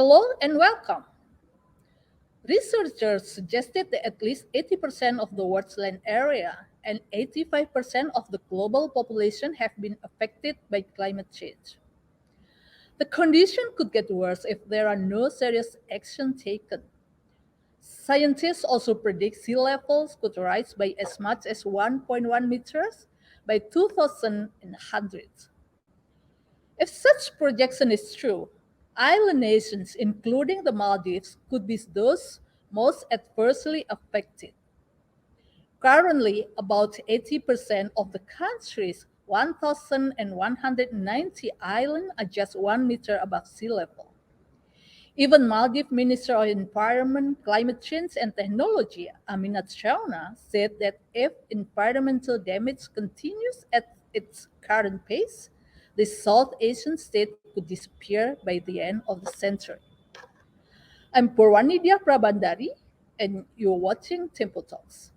Hello and welcome. Researchers suggested that at least 80% of the world's land area and 85% of the global population have been affected by climate change. The condition could get worse if there are no serious action taken. Scientists also predict sea levels could rise by as much as 1.1 meters by 2100. If such projection is true, island nations, including the Maldives, could be those most adversely affected. Currently, about 80% of the country's 1,190 islands are just 1 meter above sea level. Even Maldives Minister of Environment, Climate Change and Technology, Aminat Shauna, said that if environmental damage continues at its current pace, the South Asian state could disappear by the end of the century. I'm Purwani Prabandari, and you're watching Temple Talks.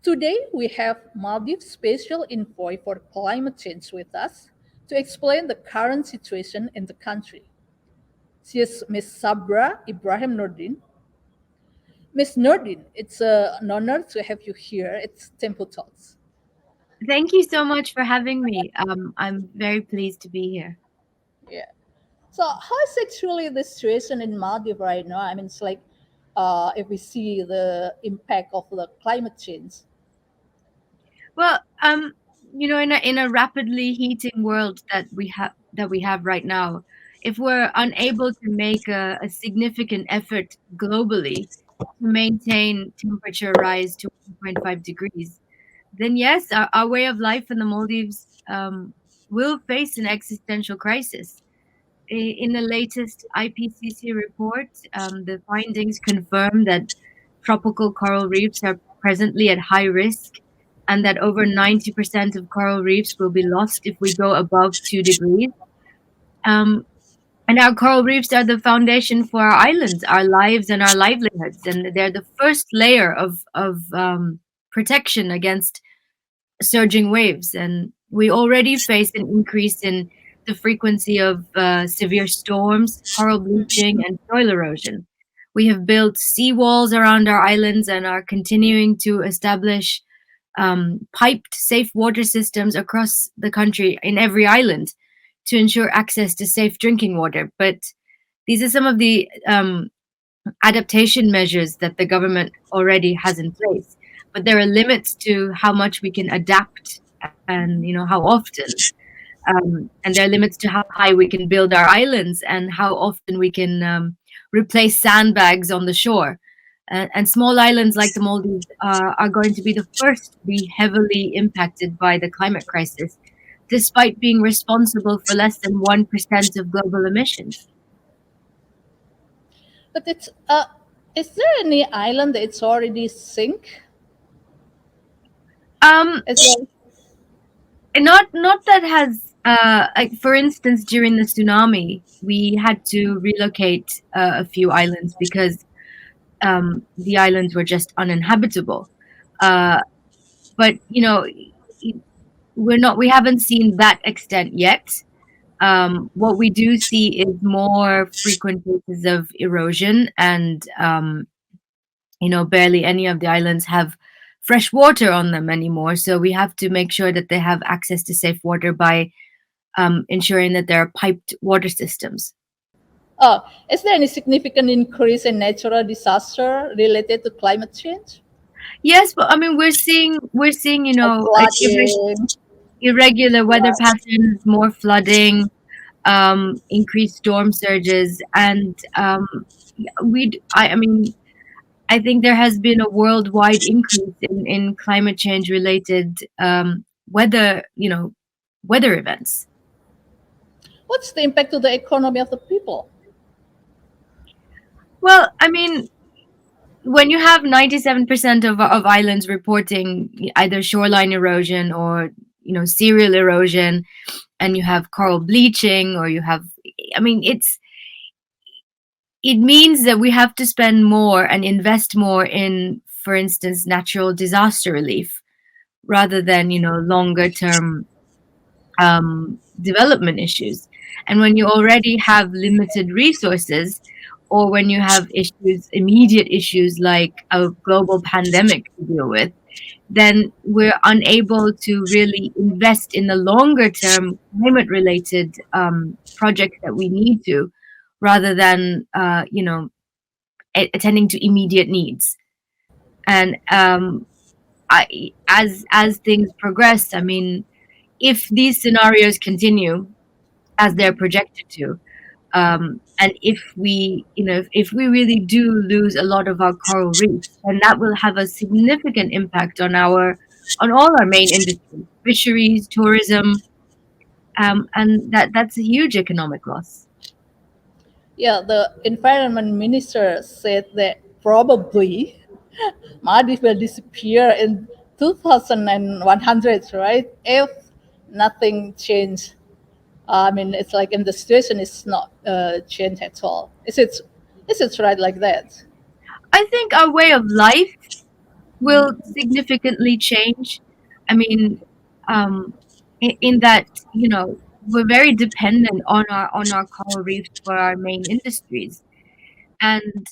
Today, we have Maldives Special Envoy for Climate Change with us to explain the current situation in the country. She is Ms. Sabra Ibrahim Noordeen. Ms. Noordeen, it's an honor to have you here at Temple Talks. Thank you so much for having me. I'm very pleased to be here. Yeah. So, how is actually the situation in Maldives right now? I mean, it's like if we see the impact of the climate change. Well, in a rapidly heating world that we have right now, if we're unable to make a significant effort globally to maintain temperature rise to 1.5 degrees, then yes, our way of life in the Maldives will face an existential crisis. In the latest IPCC report, the findings confirm that tropical coral reefs are presently at high risk and that over 90% of coral reefs will be lost if we go above 2 degrees. And our coral reefs are the foundation for our islands, our lives, and our livelihoods. And they're the first layer of protection against surging waves. And we already face an increase in the frequency of severe storms, coral bleaching, and soil erosion. We have built seawalls around our islands and are continuing to establish piped safe water systems across the country in every island to ensure access to safe drinking water. But these are some of the adaptation measures that the government already has in place. But there are limits to how much we can adapt and how often. And there are limits to how high we can build our islands and how often we can replace sandbags on the shore. And small islands like the Maldives are going to be the first to be heavily impacted by the climate crisis, despite being responsible for less than 1% of global emissions. But is there any island that's already sink? Not that has like for instance, during the tsunami, we had to relocate a few islands because the islands were just uninhabitable. But we haven't seen that extent yet. What we do see is more frequent cases of erosion, and barely any of the islands have fresh water on them anymore. So we have to make sure that they have access to safe water by ensuring that there are piped water systems. Is there any significant increase in natural disaster related to climate change? Yes, but I mean we're seeing irregular weather patterns, more flooding, increased storm surges, and I think there has been a worldwide increase in climate change related weather events. What's the impact to the economy of the people? Well, I mean, when you have 97% of islands reporting either shoreline erosion or serial erosion, and you have coral bleaching, or it means that we have to spend more and invest more in, for instance, natural disaster relief. rather than, longer term development issues. And when you already have limited resources, or when you have issues, immediate issues like a global pandemic to deal with, then we're unable to really invest in the longer term climate related projects that we need to, rather than, attending to immediate needs. And as things progress, I mean, if these scenarios continue as they're projected to, and if we, if we really do lose a lot of our coral reefs, then that will have a significant impact on all our main industries, fisheries, tourism, and that's a huge economic loss. Yeah, the environment minister said that probably Maldives will disappear in 2100, right? If nothing changed. I mean, it's like, and the situation is not changed at all. Is it right like that? I think our way of life will significantly change. I mean, um, in that, we're very dependent on our coral reefs for our main industries, and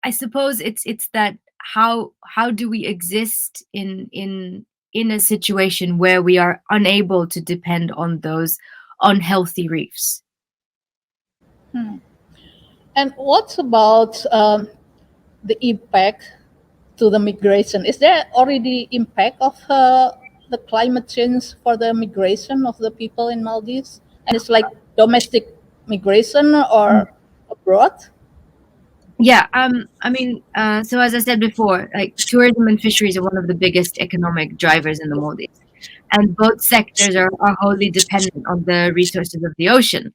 I suppose it's that, how do we exist in a situation where we are unable to depend on those unhealthy reefs? And what about the impact to the migration? Is there already impact of the climate change for the migration of the people in Maldives? And it's like domestic migration or abroad? Yeah, I mean, so as I said before, like tourism and fisheries are one of the biggest economic drivers in the Maldives, and both sectors are wholly dependent on the resources of the ocean.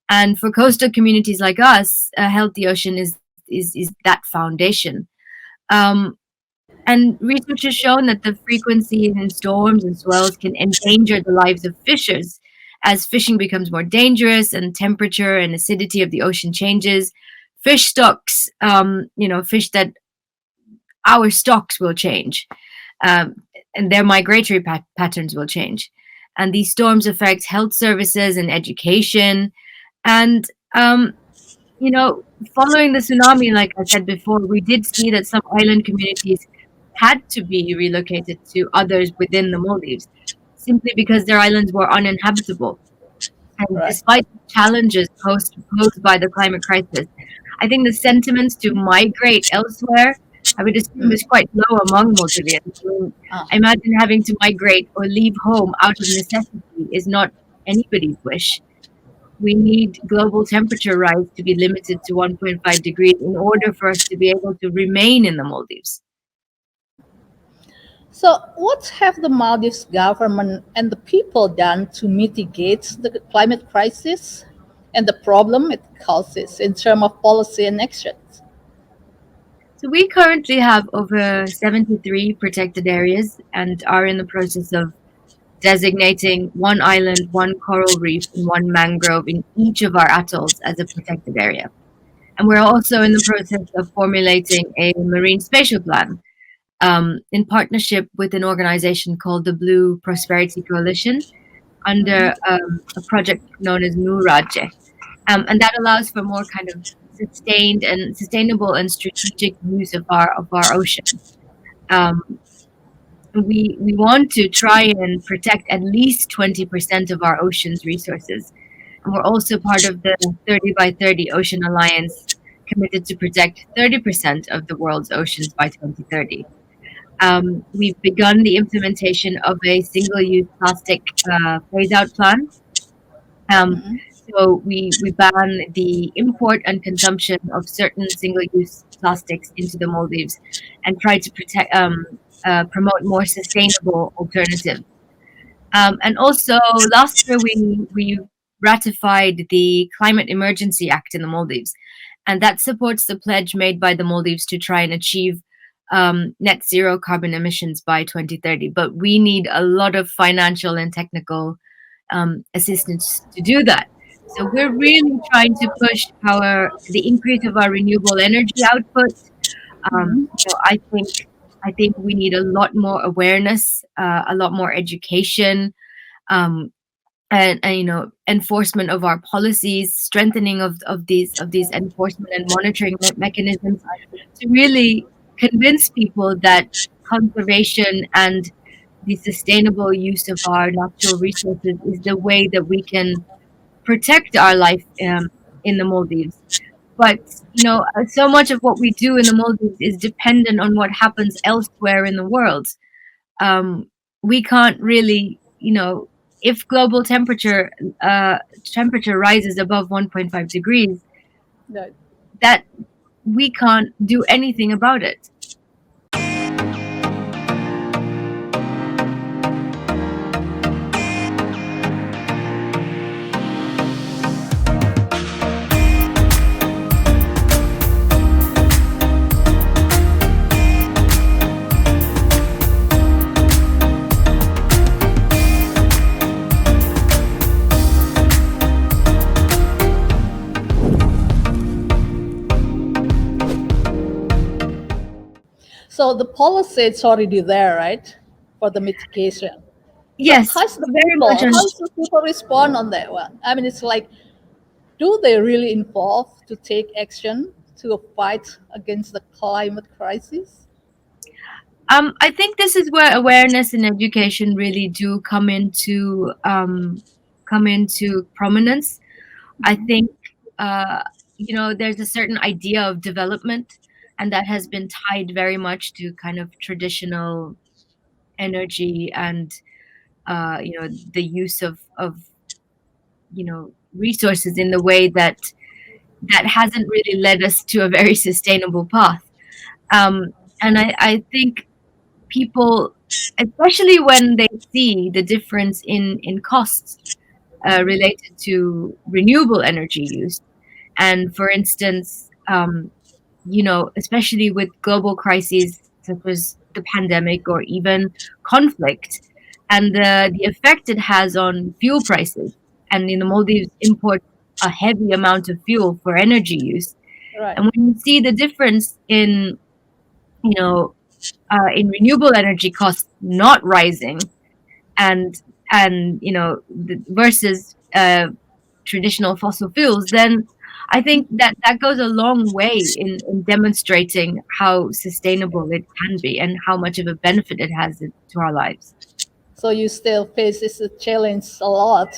And for coastal communities like us, a healthy ocean is that foundation. Um, and research has shown that the frequency in storms and swells can endanger the lives of fishers as fishing becomes more dangerous and temperature and acidity of the ocean changes. Fish stocks, fish that our stocks will change, um, and their migratory patterns will change. And these storms affect health services and education. And you know, following the tsunami, like I said before, we did see that some island communities had to be relocated to others within the Maldives simply because their islands were uninhabitable. And Right. despite the challenges posed by the climate crisis, I think the sentiments to migrate elsewhere, I would assume, is quite low among Maldivians. I mean, Ah. I imagine having to migrate or leave home out of necessity is not anybody's wish. We need global temperature rise to be limited to 1.5 degrees in order for us to be able to remain in the Maldives. So, what have the Maldives government and the people done to mitigate the climate crisis and the problem it causes in terms of policy and actions? So we currently have over 73 protected areas and are in the process of designating one island, one coral reef, and one mangrove in each of our atolls as a protected area. And we're also in the process of formulating a marine spatial plan, in partnership with an organization called the Blue Prosperity Coalition under a project known as Nuraje. And that allows for more kind of sustained and sustainable and strategic use of our ocean. Um, we want to try and protect at least 20% of our ocean's resources. And we're also part of the 30 by 30 Ocean Alliance, committed to protect 30% of the world's oceans by 2030. We've begun the implementation of a single-use plastic phase-out plan. Um, so we ban the import and consumption of certain single-use plastics into the Maldives, and try to promote more sustainable alternatives. And also, last year we ratified the Climate Emergency Act in the Maldives, and that supports the pledge made by the Maldives to try and achieve net zero carbon emissions by 2030. But we need a lot of financial and technical assistance to do that. So we're really trying to push the increase of our renewable energy output. I think I think we need a lot more awareness, a lot more education, um, and enforcement of our policies, strengthening of these enforcement and monitoring mechanisms to really convince people that conservation and the sustainable use of our natural resources is the way that we can protect our life in the Maldives. But so much of what we do in the Maldives is dependent on what happens elsewhere in the world. Um, we can't really, if global temperature rises above 1.5 degrees, Right. that we can't do anything about it. So the policy is already there, right, for the mitigation. So Yes, very much. how should people respond on that one? I mean, it's like, do they really involve to take action to fight against the climate crisis? I think this is where awareness and education really do come into prominence. I Mhm. think there's a certain idea of development, and that has been tied very much to kind of traditional energy and the use of resources in the way that hasn't really led us to a very sustainable path. Um, and I think people, especially when they see the difference in costs related to renewable energy use, and for instance, especially with global crises such as the pandemic or even conflict, and the effect it has on fuel prices. And in the Maldives, import a heavy amount of fuel for energy use. Right. And when you see the difference you know, in renewable energy costs not rising, and versus traditional fossil fuels, then I think that goes a long way in demonstrating how sustainable it can be and how much of a benefit it has to our lives. So you still face this challenge a lot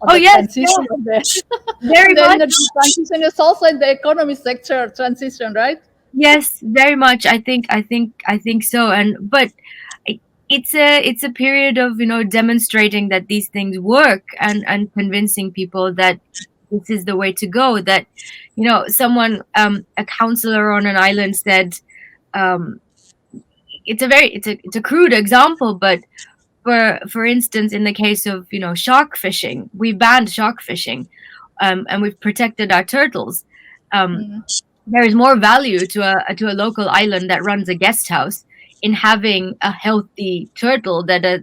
on Oh the yes, transition yeah, of the very and the much. energy transition is also in the economy sector transition, right? Yes, very much. I think so. And but i- it's a period of demonstrating that these things work, and convincing people that this is the way to go. That someone, a counselor on an island said, um, it's a crude example, but for instance, in the case of shark fishing, we banned shark fishing, and we've protected our turtles. Um, Mm, there is more value to a local island that runs a guest house in having a healthy turtle that a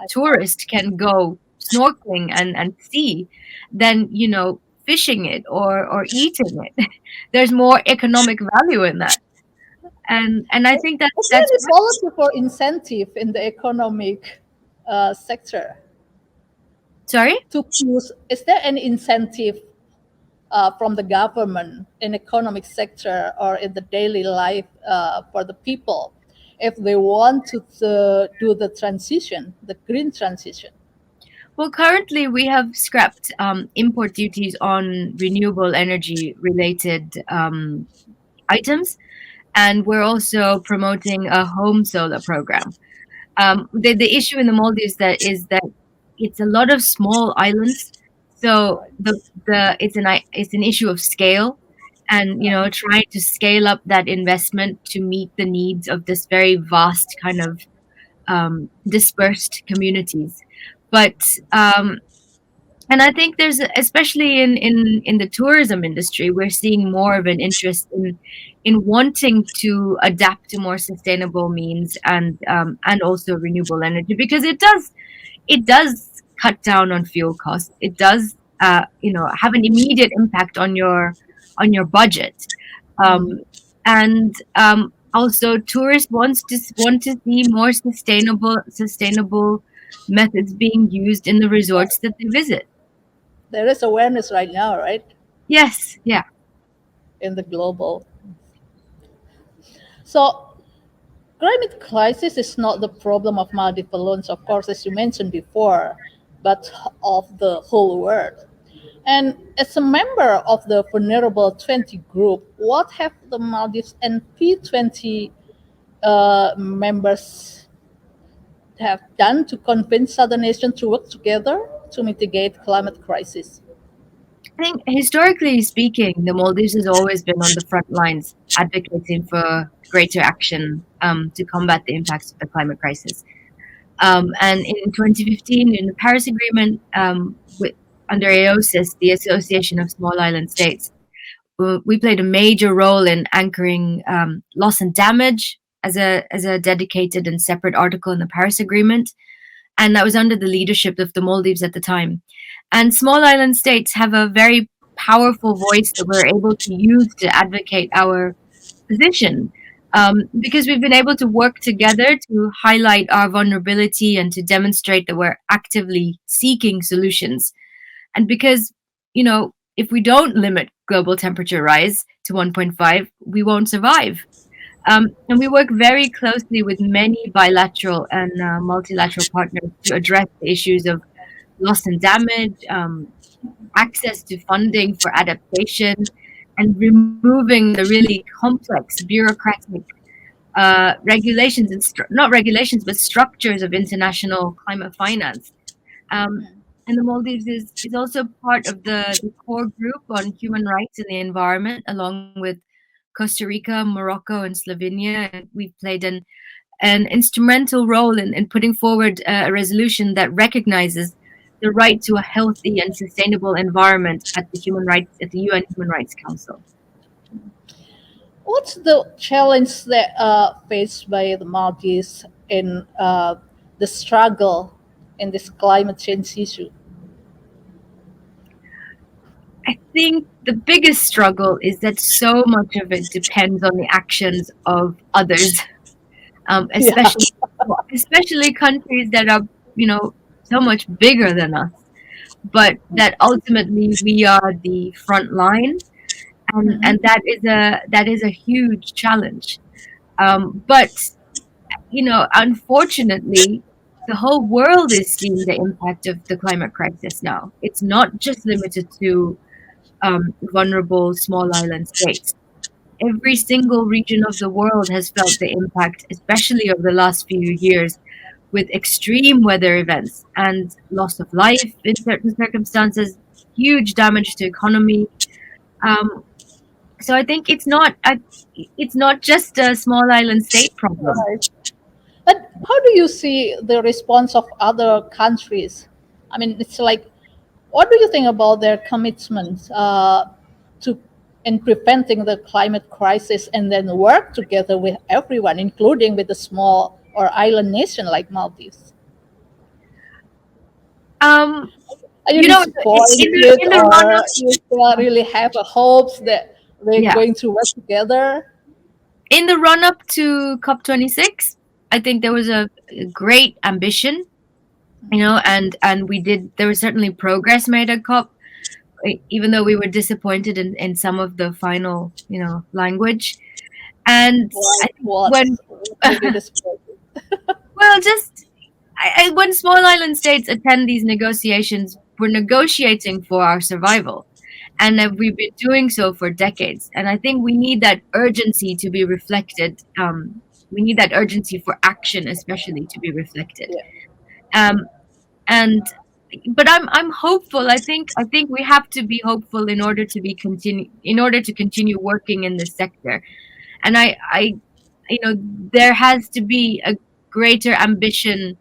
I tourist can go snorkeling and see than fishing it or eating it. There's more economic value in that, and I think that Is there that's any policy for incentive in the economic sector sorry. to use? Is there any incentive from the government in economic sector or in the daily life for the people if they want to do the transition, the green transition? Well, currently we have scrapped import duties on renewable energy related items, and we're also promoting a home solar program. The issue in the Maldives that it's a lot of small islands, so Right. it's an issue of scale, and trying to scale up that investment to meet the needs of this very vast kind of dispersed communities. But and I think there's, especially in the tourism industry, we're seeing more of an interest in wanting to adapt to more sustainable means, and also renewable energy, because it does cut down on fuel costs. It does have an immediate impact on your budget. um, Mm. and Also, tourists want to see more sustainable methods being used in the resorts that they visit. There is awareness right now, right, Yes, yeah. in the global. So climate crisis is not the problem of Maldives alone, of course, as you mentioned before, but of the whole world. And as a member of the Vulnerable 20 group, what have the Maldives and P20 members have done to convince other nations to work together to mitigate climate crisis? I think historically speaking, the Maldives has always been on the front lines advocating for greater action to combat the impacts of the climate crisis. And in 2015, in the Paris Agreement, under AOSIS, the Association of Small Island States, we played a major role in anchoring loss and damage as a dedicated and separate article in the Paris Agreement, and that was under the leadership of the Maldives at the time. And small island states have a very powerful voice that we're able to use to advocate our position. Because we've been able to work together to highlight our vulnerability and to demonstrate that we're actively seeking solutions. And because, if we don't limit global temperature rise to 1.5, we won't survive. And we work very closely with many bilateral and multilateral partners to address the issues of loss and damage, access to funding for adaptation, and removing the really complex bureaucratic regulations and not regulations, but structures of international climate finance. Um, and the Maldives is also part of the core group on human rights and the environment, along with Costa Rica, Morocco, and Slovenia. And we've played an instrumental role in putting forward a resolution that recognizes the right to a healthy and sustainable environment at the UN Human Rights Council. What's the challenge that faced by the Maldives in the struggle in this climate change issue? I think the biggest struggle is that so much of it depends on the actions of others, Yeah. especially countries that are, so much bigger than us, but that ultimately we are the front line, and Mhm. that is a huge challenge. But unfortunately, the whole world is seeing the impact of the climate crisis now. It's not just limited to vulnerable small island states. Every single region of the world has felt the impact, especially over the last few years, with extreme weather events and loss of life in certain circumstances, huge damage to economy. Um, so I think it's not just a small island state problem. Right. But how do you see the response of other countries? I mean, it's like, what do you think about their commitment to in preventing the climate crisis and then work together with everyone, including with a small or island nation like Maldives? Um, Are you you know, disappointed, in the run or up, you still really have a hopes that we're yeah, going to work together? in the run up to COP26, I think there was a great ambition, and we did. There was certainly progress made at COP, even though we were disappointed in some of the final, language. And I think when, What made you disappointed? well, just when small island states attend these negotiations, we're negotiating for our survival. And we've been doing so for decades. And I think we need that urgency to be reflected. We need that urgency for action, especially, to be reflected. Yeah. Um, and but I'm hopeful. I think we have to be hopeful in order to continue working in this sector. And I there has to be a greater ambition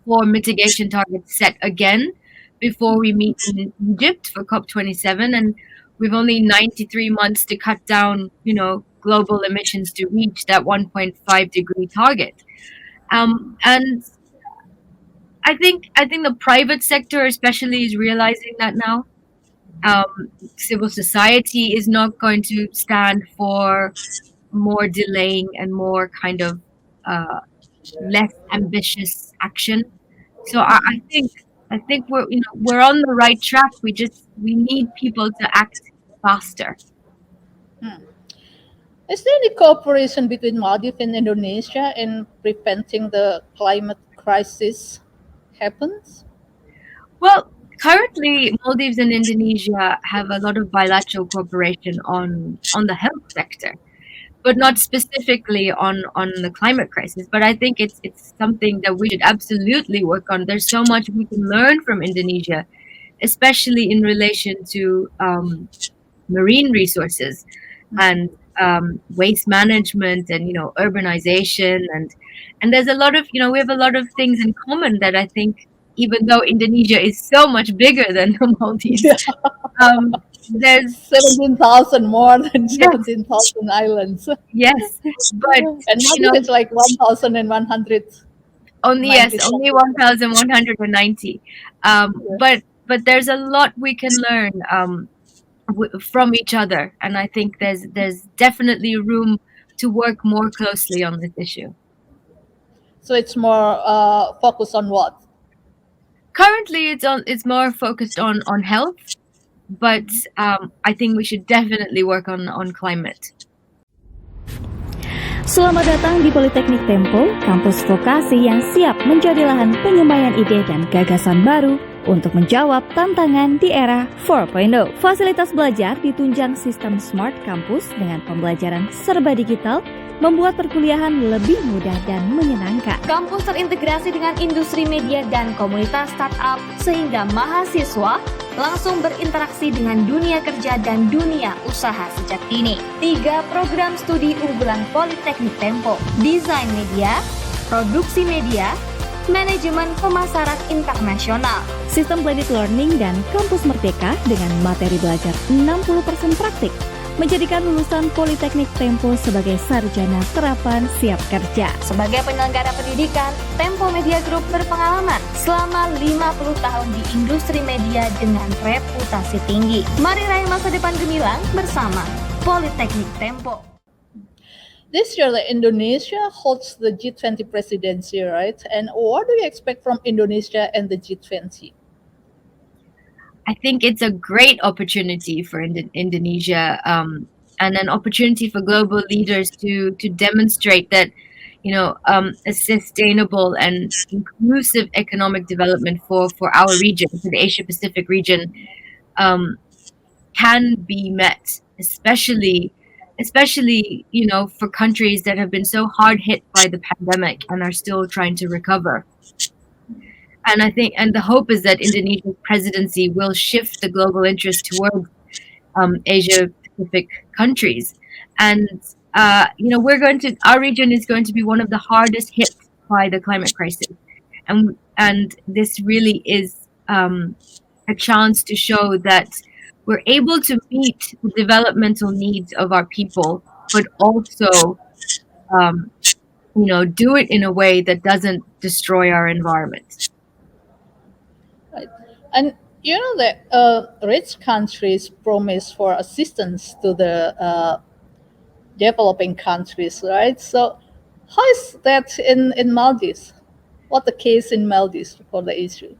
for mitigation targets set again before we meet in Egypt for COP27, and we've only 93 months to cut down, global emissions to reach that 1.5-degree target. And I think the private sector especially is realizing that now. Um, Civil society is not going to stand for more delaying and more kind of uh, less ambitious action. So I think we're on the right track. We need people to act faster. Hmm. Is there any cooperation between Maldives and Indonesia in preventing the climate crisis happens? Well, currently Maldives and Indonesia have a lot of bilateral cooperation on the health sector, but not specifically on the climate crisis. But I think it's something that we should absolutely work on. There's so much we can learn from Indonesia, especially in relation to marine resources and waste management and urbanization and there's a lot of we have a lot of things in common that I think, even though Indonesia is so much bigger than the Maldives, Yeah, there's 17,000 more than yes, 17,000 islands. yes, but And Maldives is like 1,190 only, yes, only something. 1190. Yeah. But there's a lot we can learn from each other, and I think there's definitely room to work more closely on this issue. So it's more focused on what? Currently it's more focused on health, but I think we should definitely work on climate. Selamat datang di Politeknik Tempo, kampus vokasi yang siap menjadi lahan penyemayan ide dan gagasan baru untuk menjawab tantangan di era 4.0. Fasilitas belajar ditunjang sistem Smart Campus dengan pembelajaran serba digital, membuat perkuliahan lebih mudah dan menyenangkan. Kampus terintegrasi dengan industri media dan komunitas startup sehingga mahasiswa langsung berinteraksi dengan dunia kerja dan dunia usaha sejak dini. 3 program studi unggulan Politeknik Tempo: Desain Media, Produksi Media, Manajemen Pemasaran Internasional, Sistem Blended Learning dan Kampus Merdeka dengan materi belajar 60% praktik, menjadikan lulusan Politeknik Tempo sebagai sarjana terapan siap kerja. Sebagai penyelenggara pendidikan, Tempo Media Group berpengalaman selama 50 tahun di industri media dengan reputasi tinggi. Mari raih masa depan gemilang bersama Politeknik Tempo. This year, Indonesia holds the G20 presidency, right? And what do you expect from Indonesia and the G20? I think it's a great opportunity for Indonesia, and an opportunity for global leaders to demonstrate that a sustainable and inclusive economic development for our region, for the Asia Pacific region, can be met, especially for countries that have been so hard hit by the pandemic and are still trying to recover. And I think, and the hope is that Indonesia's presidency will shift the global interest towards Asia Pacific countries, and our region is going to be one of the hardest hit by the climate crisis, and this really is a chance to show that we're able to meet the developmental needs of our people, but also do it in a way that doesn't destroy our environment. Right. And that rich countries promise for assistance to the developing countries, right? So how is that in Maldives? What the case in Maldives for the issue?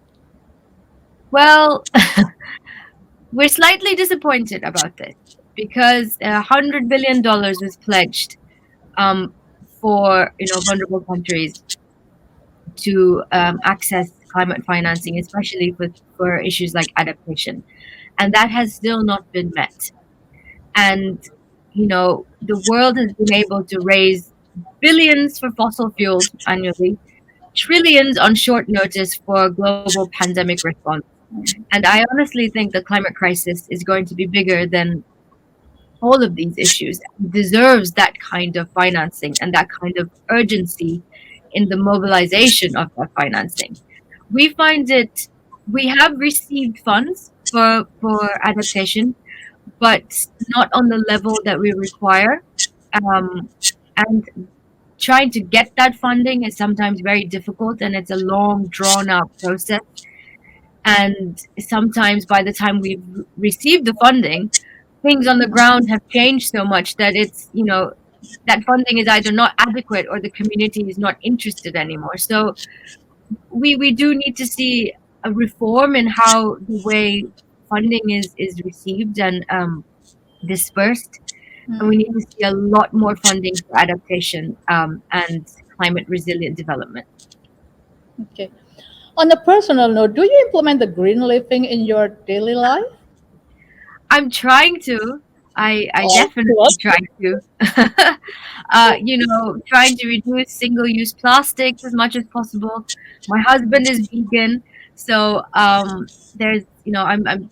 Well, we're slightly disappointed about this because $100 billion was pledged for vulnerable countries to access climate financing, especially for issues like adaptation, and that has still not been met. And the world has been able to raise billions for fossil fuels annually, trillions on short notice for global pandemic response. And I honestly think the climate crisis is going to be bigger than all of these issues. It deserves that kind of financing and that kind of urgency in the mobilization of that financing. We have received funds for adaptation, but not on the level that we require. And trying to get that funding is sometimes very difficult, and it's a long, drawn-out process. And sometimes by the time we've received the funding, things on the ground have changed so much that it's that funding is either not adequate or the community is not interested anymore. So we do need to see a reform in how the way funding is received and dispersed, and we need to see a lot more funding for adaptation and climate resilient development. Okay. On a personal note, do you implement the green living in your daily life? I'm trying to. I Oh, definitely what? try to. Trying to reduce single-use plastics as much as possible. My husband is vegan, so there's I'm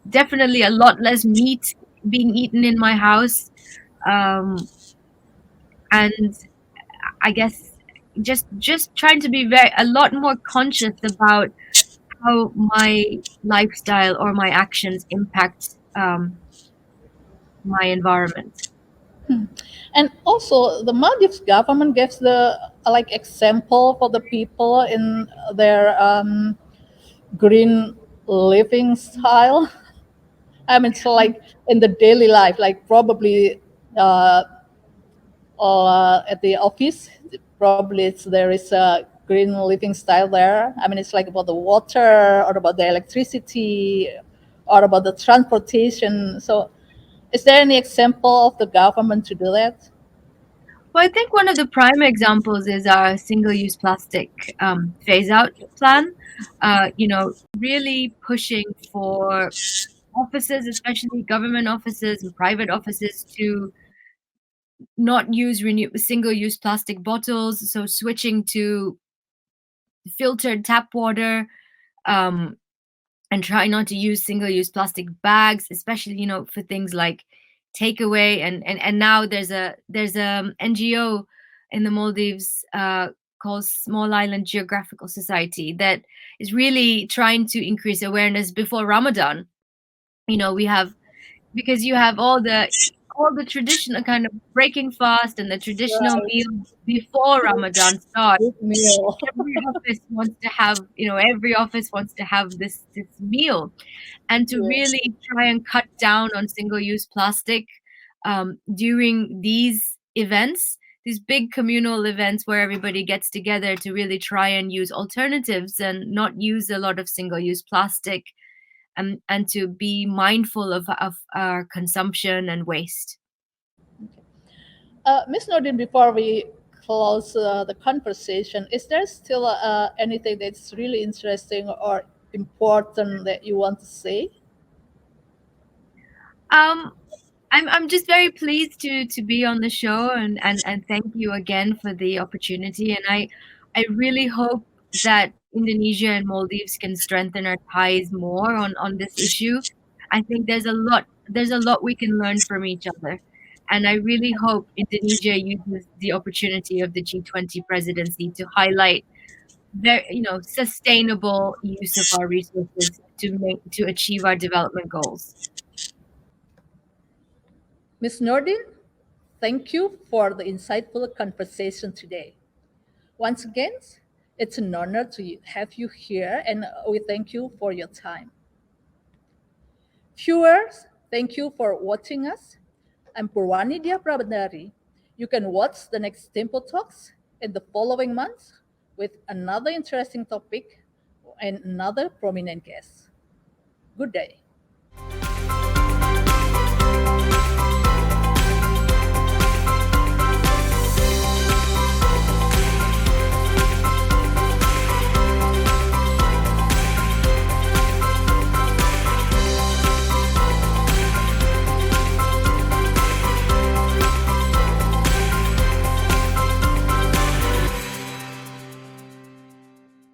definitely a lot less meat being eaten in my house, um, and I guess just trying to be a lot more conscious about how my lifestyle or my actions impact my environment. And also, the Maldives government gives the like example for the people in their green living style. I mean, it's like in the daily life, like probably uh, at the office, probably there is a green living style there. I mean, it's like about the water or about the electricity or about the transportation. So, is there any example of the government to do that? Well, I think one of the prime examples is our single-use plastic phase out plan. Really pushing for offices, especially government offices and private offices, to not use single-use plastic bottles. So switching to filtered tap water, um, and try not to use single-use plastic bags, especially for things like takeaway. And now there's a NGO in the Maldives called Small Island Geographical Society that is really trying to increase awareness before Ramadan. We have, because you have all the traditional kind of breaking fast and the traditional Right. meal before Ramadan starts. Good meal. Every office wants to have this meal, and to Yeah. really try and cut down on single-use plastic during these events, these big communal events where everybody gets together to really try and use alternatives and not use a lot of single-use plastic, and to be mindful of our consumption and waste. Ms. Noordeen, before we close the conversation, is there still anything that's really interesting or important that you want to say? Um, I'm just very pleased to be on the show, and thank you again for the opportunity. And I really hope that Indonesia and Maldives can strengthen our ties more on this issue. I think there's a lot we can learn from each other. And I really hope Indonesia uses the opportunity of the G20 presidency to highlight sustainable use of our resources to achieve our development goals. Ms. Noordeen, thank you for the insightful conversation today. Once again, it's an honor to have you here, and we thank you for your time. Viewers, thank you for watching us. I'm Purwani Diyah Prabandari. You can watch the next Tempo Talks in the following months with another interesting topic and another prominent guest. Good day.